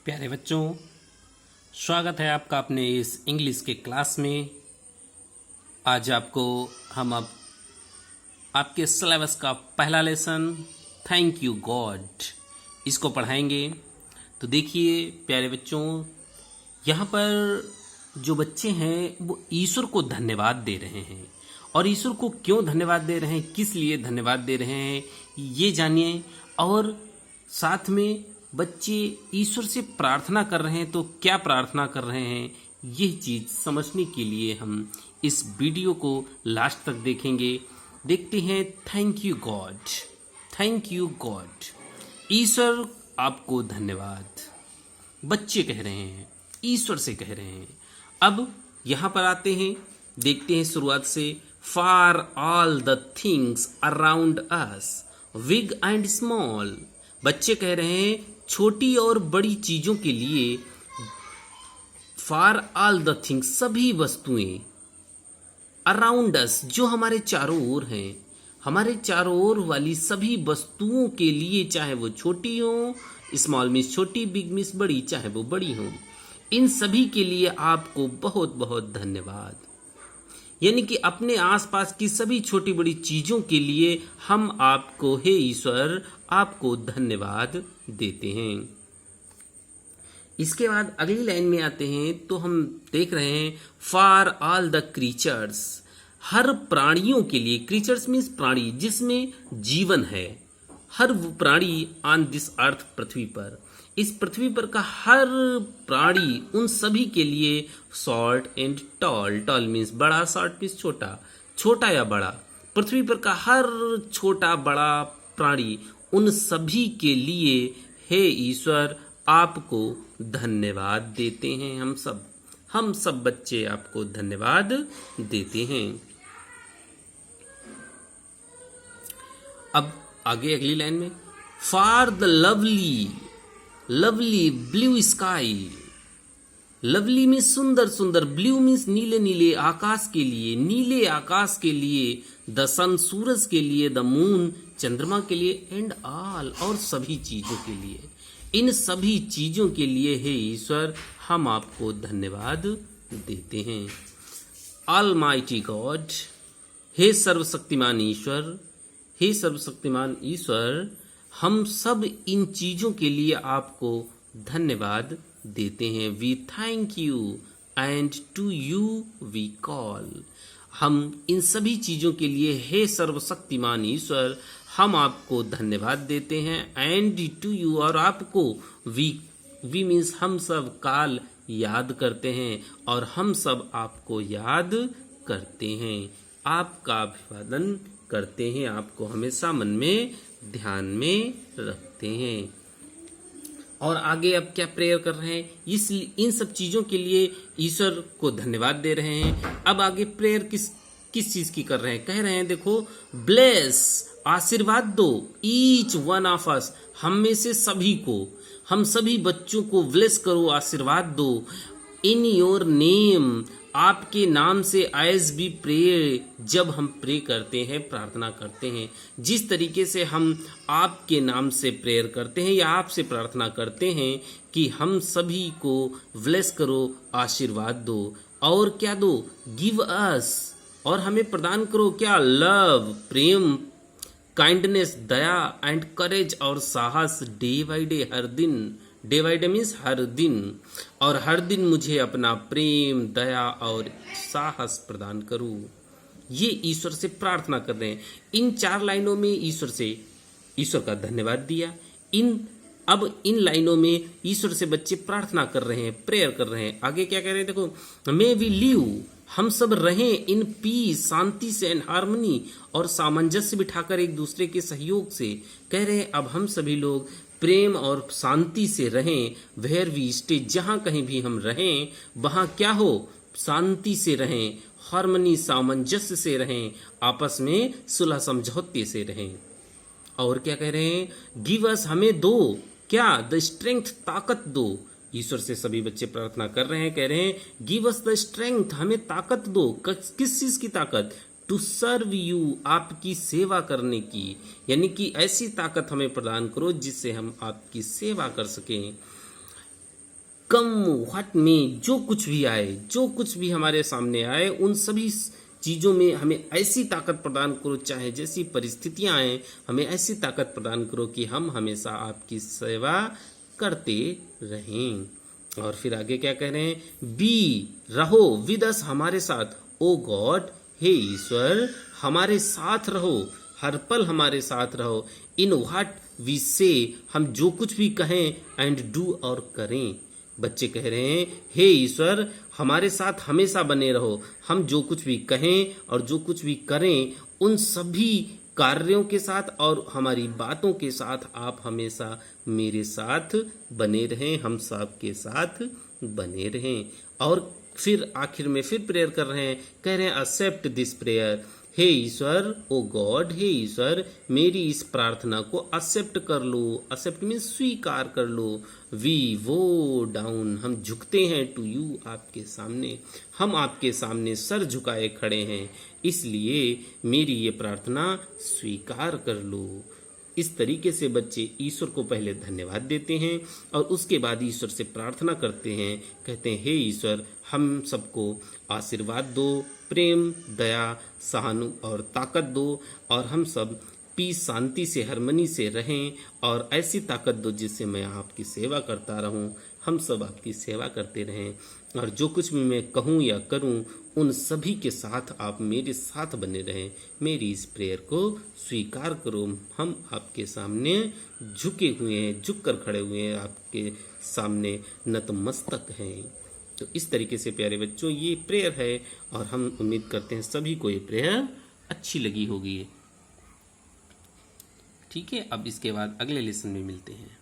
प्यारे बच्चों, स्वागत है आपका अपने इस इंग्लिश के क्लास में। आज आपको हम अब आपके सिलेबस का पहला लेसन थैंक यू गॉड इसको पढ़ाएंगे। तो देखिए प्यारे बच्चों, यहाँ पर जो बच्चे हैं वो ईश्वर को धन्यवाद दे रहे हैं। और ईश्वर को क्यों धन्यवाद दे रहे हैं, किस लिए धन्यवाद दे रहे हैं, ये जानिए। और साथ में बच्चे ईश्वर से प्रार्थना कर रहे हैं, तो क्या प्रार्थना कर रहे हैं, ये चीज़ समझने के लिए हम इस वीडियो को लास्ट तक देखेंगे। देखते हैं। Thank you God, thank you God, ईश्वर आपको धन्यवाद, बच्चे कह रहे हैं, ईश्वर से कह रहे हैं। अब यहाँ पर आते हैं, देखते हैं शुरुआत से। For all the things around us big and small, बच्चे कह रहे हैं छोटी और बड़ी चीजों के लिए। फॉर ऑल द थिंग्स, सभी वस्तुएं। अराउंड अस, जो हमारे चारों ओर हैं, हमारे चारों ओर वाली सभी वस्तुओं के लिए, चाहे वो छोटी हो, स्मॉल मीन्स छोटी, बिग मीन्स बड़ी, चाहे वो बड़ी हो, इन सभी के लिए आपको बहुत बहुत धन्यवाद। यानी कि अपने आसपास की सभी छोटी बड़ी चीजों के लिए हम आपको, हे ईश्वर, आपको धन्यवाद देते हैं। इसके बाद अगली लाइन में आते हैं, तो हम देख रहे हैं फॉर ऑल द क्रीचर्स, हर प्राणियों के लिए। क्रीचर्स मीन्स प्राणी, जिसमें जीवन है। हर वो प्राणी ऑन दिस अर्थ, पृथ्वी पर, इस पृथ्वी पर का हर प्राणी, उन सभी के लिए। Short and tall, toll means बड़ा, शॉर्ट मीन्स छोटा, छोटा या बड़ा। पृथ्वी पर का हर छोटा बड़ा प्राणी, उन सभी के लिए हे ईश्वर आपको धन्यवाद देते हैं। हम सब बच्चे आपको धन्यवाद देते हैं। अब आगे अगली लाइन में, for the lovely blue sky, lovely means सुंदर सुंदर, ब्लू मीन्स नीले नीले आकाश के लिए, नीले आकाश के लिए, द सन सूरज के लिए, द मून चंद्रमा के लिए, एंड ऑल, और सभी चीजों के लिए। इन सभी चीजों के लिए हे ईश्वर हम आपको धन्यवाद देते हैं। ऑलमाइटी गॉड, हे सर्वशक्तिमान ईश्वर, हे सर्वशक्तिमान ईश्वर, हम सब इन चीजों के लिए आपको धन्यवाद देते हैं। We thank you and to you we call, हम इन सभी चीजों के लिए हे सर्वशक्तिमान ईश्वर हम आपको धन्यवाद देते हैं। एंड टू यू, और आपको, वी मीन्स हम सब, काल याद करते हैं, और हम सब आपको याद करते हैं, आपका अभिवादन करते हैं, आपको हमेशा मन में ध्यान में रखते हैं। और आगे अब क्या प्रेयर कर रहे हैं, इन सब चीजों के लिए ईश्वर को धन्यवाद दे रहे हैं। अब आगे प्रेयर किस चीज की कर रहे हैं, कह रहे हैं देखो, ब्लेस, आशीर्वाद दो, ईच वन ऑफ अस, हम में से सभी को, हम सभी बच्चों को ब्लेस करो, आशीर्वाद दो। इन योर नेम, आपके नाम से, एज बी प्रे, जब हम प्रे करते हैं, प्रार्थना करते हैं, जिस तरीके से हम आपके नाम से प्रेयर करते हैं या आपसे प्रार्थना करते हैं कि हम सभी को ब्लेस करो, आशीर्वाद दो। और क्या दो, गिव अस, और हमें प्रदान करो क्या, love, Prem, kindness, Daya, and courage, और साहस, डे बाई डे, हर दिन, डे बाई डे मीन्स हर दिन, और हर दिन मुझे अपना प्रेम, दया और साहस प्रदान करूं। ये ईश्वर से प्रार्थना कर रहे हैं। इन 4 लाइनों में ईश्वर का धन्यवाद दिया। अब इन लाइनों में ईश्वर से बच्चे प्रार्थना कर रहे हैं, प्रेयर कर रहे हैं। आगे क्या कह रहे हैं देखो, मे वी लिव, हम सब रहें इन पीस, शांति से, एंड हार्मनी, और सामंजस्य बिठाकर एक दूसरे के सहयोग से। कह रहे हैं अब हम सभी लोग प्रेम और शांति से रहें। वेयर वी स्टे, जहां कहीं भी हम रहें वहां क्या हो, शांति से रहें, हार्मनी, सामंजस्य से रहें, आपस में सुलह समझौते से रहें। और क्या कह रहे हैं, गिव अस, हमें दो क्या, द स्ट्रेंथ, ताकत दो। ईश्वर से सभी बच्चे प्रार्थना कर रहे हैं, कह रहे हैं गिव अस द स्ट्रेंथ, हमें ताकत दो। किस चीज की ताकत, टू सर्व यू, आपकी सेवा करने की, यानी कि ऐसी ताकत हमें प्रदान करो जिससे हम आपकी सेवा कर सकें। कम व्हाट में जो कुछ भी आए, जो कुछ भी हमारे सामने आए, उन सभी चीज़ों में हमें ऐसी ताकत प्रदान करो, चाहे जैसी परिस्थितियां आए, हमें ऐसी ताकत प्रदान करो कि हम हमेशा आपकी सेवा करते रहें। और फिर आगे क्या कह रहे हैं, बी रहो विद अस, हमारे साथ, ओ गॉड, हे ईश्वर, हमारे साथ रहो, हर पल हमारे साथ रहो, इन व्हाट वी से, हम जो कुछ भी कहें, एंड डू, और करें। बच्चे कह रहे हैं, हे ईश्वर, हमारे साथ हमेशा बने रहो, हम जो कुछ भी कहें और जो कुछ भी करें, उन सभी कार्यों के साथ और हमारी बातों के साथ आप हमेशा मेरे साथ बने रहें, हम सब के साथ बने रहें। और फिर आखिर में फिर प्रेयर कर रहे हैं, कह रहे हैं, एक्सेप्ट दिस प्रेयर, हे ईश्वर, ओ गॉड, हे ईश्वर, मेरी इस प्रार्थना को एक्सेप्ट कर लो। एक्सेप्ट मीन्स स्वीकार कर लो। वी वो डाउन, हम झुकते हैं टू यू, आपके सामने, हम आपके सामने सर झुकाए खड़े हैं, इसलिए मेरी ये प्रार्थना स्वीकार कर लो। इस तरीके से बच्चे ईश्वर को पहले धन्यवाद देते हैं और उसके बाद ईश्वर से प्रार्थना करते हैं, कहते हैं, हे ईश्वर, हम सबको आशीर्वाद दो, प्रेम, दया, सहानु और ताकत दो, और हम सब पीस, शांति से, हार्मनी से रहें, और ऐसी ताकत दो जिससे मैं आपकी सेवा करता रहूं, हम सब आपकी सेवा करते रहें, और जो कुछ भी मैं कहूं या करूं उन सभी के साथ आप मेरे साथ बने रहें। मेरी इस प्रेयर को स्वीकार करो, हम आपके सामने झुके हुए हैं, झुक कर खड़े हुए हैं, आपके सामने नतमस्तक हैं। तो इस तरीके से प्यारे बच्चों ये प्रेयर है, और हम उम्मीद करते हैं सभी को ये प्रेयर अच्छी लगी होगी। ठीक है, अब इसके बाद अगले लेसन में मिलते हैं।